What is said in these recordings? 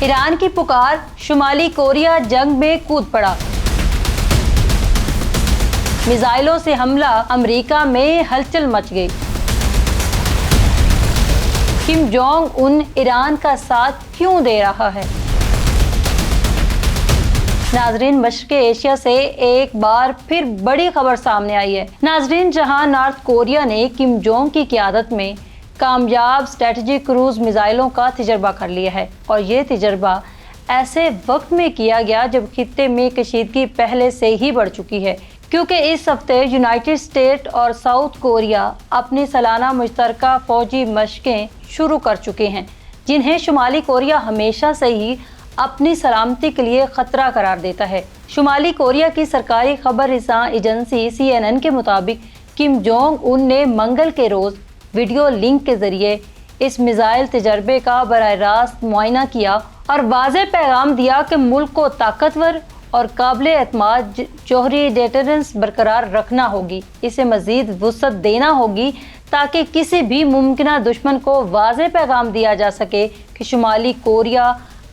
Iran की पुकार, शुमाली Korea जंग में कूद पड़ा। मिसाइलों से हमला, अमेरिका में हलचल मच गई। किम जोंग उन ईरान का साथ क्यों दे रहा है? नाजरीन, मशरिक़ एशिया से एक बार फिर बड़ी खबर सामने आई है। नाजरीन, जहां नॉर्थ कोरिया ने किम जोंग की क़यादत में कामयाब स्ट्रेटजिक क्रूज मिसाइलों का तजर्बा कर लिया है, और ये तजर्बा ऐसे वक्त में किया गया जब खित्ते में कशीदगी पहले से ही बढ़ चुकी है, क्योंकि इस हफ्ते यूनाइटेड स्टेट और साउथ कोरिया अपनी सालाना मुश्तरका फौजी मशकें शुरू कर चुके हैं, जिन्हें शुमाली कोरिया हमेशा से ही अपनी सलामती के लिए खतरा करार देता है। शुमाली कोरिया की सरकारी खबर रिसां एजेंसी CNN के मुताबिक किम जोंग उन ने मंगल के रोज़ वीडियो लिंक के जरिए इस मिसाइल तजर्बे का बराह रास्त मुआयना किया और वाज़ेह पैगाम दिया कि मुल्क को ताकतवर और काबिल एतमाद जौहरी डेटरेंस बरकरार रखना होगी, इसे मज़ीद वुसअत देना होगी ताकि किसी भी मुमकिन दुश्मन को वाज़ेह पैगाम दिया जा सके कि शुमाली कोरिया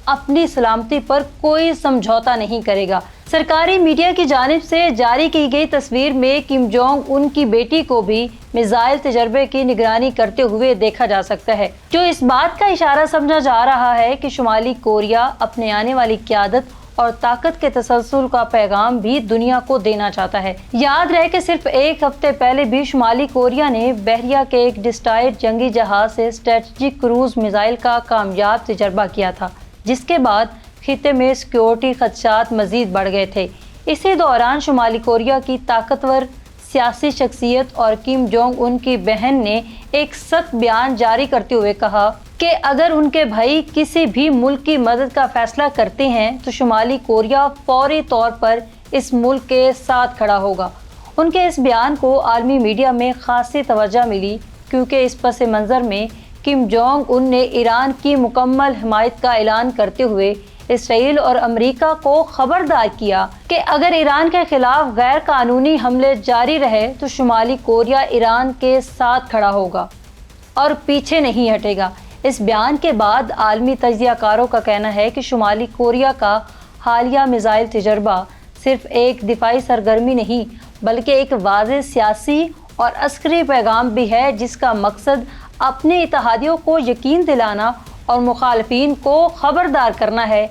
अपनी सलामती पर कोई समझौता नहीं करेगा। सरकारी मीडिया की जानिब से जारी की गई तस्वीर में किम जोंग उनकी बेटी को भी मिसाइल तजर्बे की निगरानी करते हुए देखा जा सकता है, जो इस बात का इशारा समझा जा रहा है कि शुमाली कोरिया अपने आने वाली क़यादत और ताकत के तसलसल का पैगाम भी दुनिया को देना चाहता है। याद रहे कि सिर्फ एक हफ्ते पहले भी शुमाली कोरिया ने बहरिया के एक डिस्ट्रॉयर जंगी जहाज से स्ट्रेटजिक क्रूज मिसाइल का कामयाब तजर्बा किया था, जिसके बाद खित्ते में सिक्योरिटी खदशात मजीद बढ़ गए थे। इसी दौरान शुमाली कोरिया की ताकतवर सियासी शख्सियत और किम जोंग उन की बहन ने एक सख्त बयान जारी करते हुए कहा कि अगर उनके भाई किसी भी मुल्क की मदद का फैसला करते हैं तो शुमाली कोरिया फौरी तौर पर इस मुल्क के साथ खड़ा होगा। उनके इस बयान को आलमी मीडिया में खासी तवज्जो मिली, क्योंकि इस पस मंज़र में किम जोंग उन ने ईरान की मुकम्मल हिमायत का ऐलान करते हुए इसराइल और अमेरिका को खबरदार किया कि अगर ईरान के खिलाफ गैर कानूनी हमले जारी रहे तो शुमाली कोरिया ईरान के साथ खड़ा होगा और पीछे नहीं हटेगा। इस बयान के बाद आलमी तज्ज़ियाकारों का कहना है कि शुमाली कोरिया का हालिया मिसाइल तजर्बा सिर्फ एक दिफाई सरगर्मी नहीं, बल्कि एक वाज़ेह सियासी और अस्करी पैगाम भी है, जिसका मकसद अपने इत्तेहादियों को यकीन दिलाना और मुखालफिन को खबरदार करना है।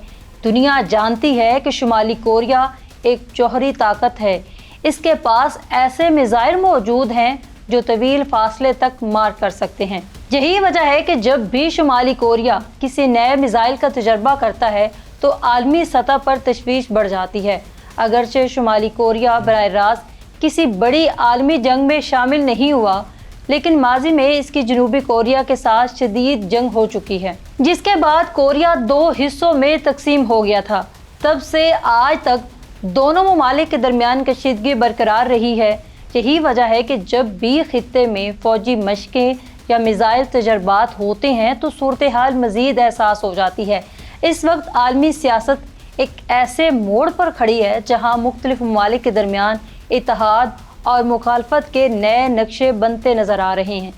दुनिया जानती है कि शुमाली कोरिया एक जौहरी ताकत है, इसके पास ऐसे मिसाइल मौजूद हैं जो तवील फासले तक मार कर सकते हैं। यही वजह है कि जब भी शुमाली कोरिया किसी नए मिसाइल का तजर्बा करता है तो आलमी सतह पर तशवीश बढ़ जाती है। अगरचे शुमाली कोरिया बराह रास्त किसी बड़ी आलमी जंग में शामिल नहीं हुआ, लेकिन माजी में इसकी जनूबी कोरिया के साथ शदीद जंग हो चुकी है, जिसके बाद कोरिया दो हिस्सों में तकसीम हो गया था। तब से आज तक दोनों ममालिक के दरमियान कशीदगी बरकरार रही है। यही वजह है कि जब भी खित्ते में फौजी मशकें या मिसाइल तजर्बात होते हैं तो सूरत हाल मज़ीद एहसास हो जाती है। इस वक्त आलमी सियासत एक ऐसे मोड़ पर खड़ी है जहाँ मुख्तलिफ ममालिक के दरमियान इत्तेहाद और मुखालफत के नए नक्शे बनते नज़र आ रहे हैं।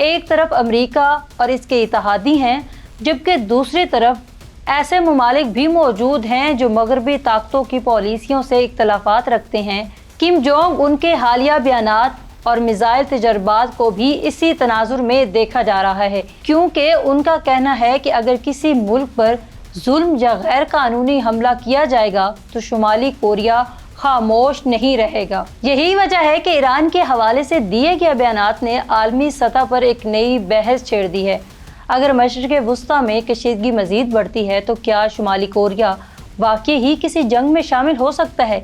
एक तरफ अमेरिका और इसके इत्तेहादी हैं, जबकि दूसरी तरफ ऐसे ममालिक भी मौजूद हैं जो मगरबी ताकतों की पॉलिसियों से इख्तलाफात रखते हैं। किम जोंग उनके हालिया बयानात और मिसाइल तजर्बात को भी इसी तनाजुर में देखा जा रहा है, क्योंकि उनका कहना है कि अगर किसी मुल्क पर जुल्म या गैर कानूनी हमला किया जाएगा तो शुमाली कोरिया खामोश नहीं रहेगा। यही वजह है कि ईरान के हवाले से दिए गए बयानात ने आलमी सतह पर एक नई बहस छेड़ दी है। अगर मशरिक़ वुस्ता में कशीदगी मज़ीद बढ़ती है तो क्या शुमाली कोरिया वाकई ही किसी जंग में शामिल हो सकता है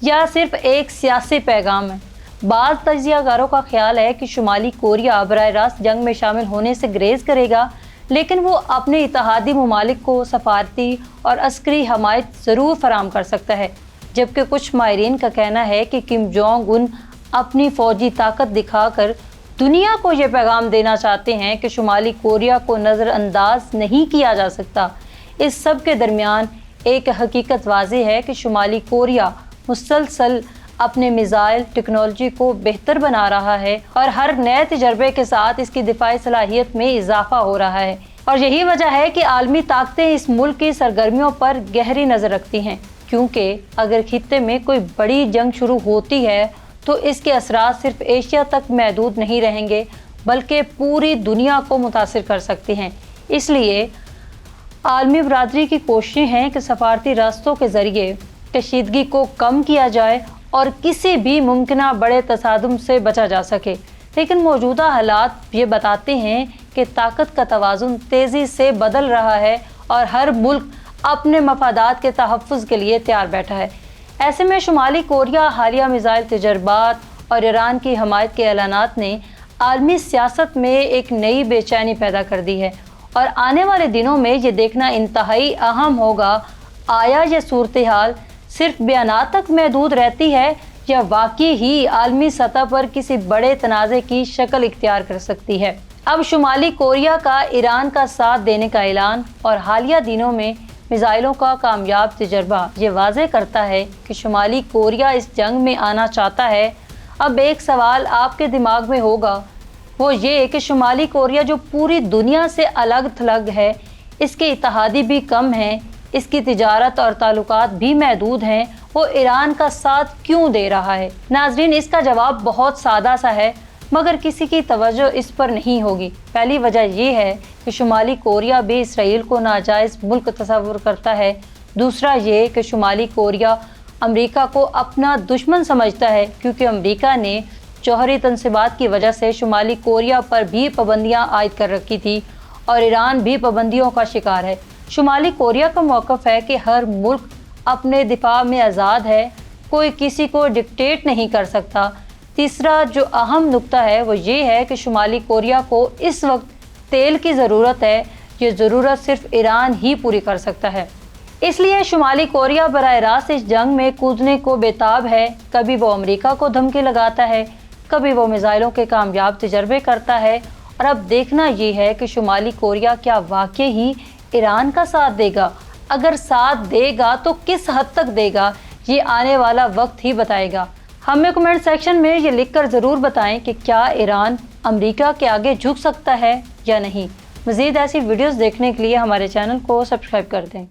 या सिर्फ एक सियासी पैगाम है? बाज़ तज्ज़ियाकारों का ख्याल है कि शुमाली कोरिया बराह रास्त जंग में शामिल होने से गुरेज करेगा, लेकिन वो अपने इत्तेहादी ममालिक को सफारती और अस्करी हमायत ज़रूर फराम कर सकता है। जबकि कुछ माहिरीन का कहना है कि किम जोंग उन अपनी फ़ौजी ताकत दिखाकर दुनिया को ये पैगाम देना चाहते हैं कि शुमाली कोरिया को नज़रअंदाज नहीं किया जा सकता। इस सब के दरमियान एक हकीकत वाज़ेह है कि शुमाली कोरिया मुसलसल अपने मिसाइल टेक्नोलॉजी को बेहतर बना रहा है और हर नए तजर्बे के साथ इसकी दिफाई सलाहियत में इजाफा हो रहा है। और यही वजह है कि आलमी ताकतें इस मुल्क की सरगर्मियों पर गहरी नज़र रखती हैं, क्योंकि अगर खित्ते में कोई बड़ी जंग शुरू होती है तो इसके असरात सिर्फ एशिया तक महदूद नहीं रहेंगे बल्कि पूरी दुनिया को मुतासिर कर सकती हैं। इसलिए आलमी बरादरी की कोशिशें हैं कि सफारती रास्तों के ज़रिए कशीदगी को कम किया जाए और किसी भी मुमकिन बड़े तसादुम से बचा जा सके। लेकिन मौजूदा हालात ये बताते हैं कि ताकत का तवाज़ुन तेज़ी से बदल रहा है और हर मुल्क अपने मफादात के तहफ़्फ़ुज़ के लिए तैयार बैठा है। ऐसे में शुमाली कोरिया हालिया मिसाइल तजर्बात और ईरान की हमायत के ऐलानात ने आलमी सियासत में एक नई बेचैनी पैदा कर दी है और आने वाले दिनों में ये देखना इंतहाई अहम होगा आया ये सूरत हाल सिर्फ बयानात तक महदूद रहती है या वाकई ही आलमी सतह पर किसी बड़े तनाज़े की शक्ल इख्तियार कर सकती है। अब शुमाली कोरिया का ईरान का साथ देने का ऐलान और हालिया दिनों में मिसाइलों का कामयाब तजर्बा ये वाज़े करता है कि शुमाली कोरिया इस जंग में आना चाहता है। अब एक सवाल आपके दिमाग में होगा, वो ये कि शुमाली कोरिया जो पूरी दुनिया से अलग थलग है, इसके इत्तेहादी भी कम हैं, इसकी तिजारत और ताल्लुकात भी महदूद हैं, वो ईरान का साथ क्यों दे रहा है? नाजरीन, इसका जवाब बहुत सादा सा है मगर किसी की तवज्जो इस पर नहीं होगी। पहली वजह यह है कि शुमाली कोरिया भी इसराइल को नाजायज़ मुल्क तस्वुर करता है। दूसरा ये कि शुमाली कोरिया अमेरिका को अपना दुश्मन समझता है, क्योंकि अमेरिका ने जौहरी तनसीबात की वजह से शुमाली कोरिया पर भी पाबंदियाँ आयद कर रखी थी और ईरान भी पाबंदियों का शिकार है। शुमाली कोरिया का मौक़िफ़ है कि हर मुल्क अपने दिफा में आज़ाद है, कोई किसी को डिक्टेट नहीं कर सकता। तीसरा जो अहम नुक्ता है वो ये है कि शुमाली कोरिया को इस वक्त तेल की ज़रूरत है, ये ज़रूरत सिर्फ ईरान ही पूरी कर सकता है। इसलिए शुमाली कोरिया बराह रास्त इस जंग में कूदने को बेताब है। कभी वो अमेरिका को धमकी लगाता है, कभी वो मिसाइलों के कामयाब तजर्बे करता है और अब देखना ये है कि शुमाली कोरिया क्या वाकई ही ईरान का साथ देगा। अगर साथ देगा तो किस हद तक देगा, ये आने वाला वक्त ही बताएगा। हमें कमेंट सेक्शन में ये लिखकर ज़रूर बताएं कि क्या ईरान अमेरिका के आगे झुक सकता है या नहीं। मज़ीद ऐसी वीडियोस देखने के लिए हमारे चैनल को सब्सक्राइब कर दें।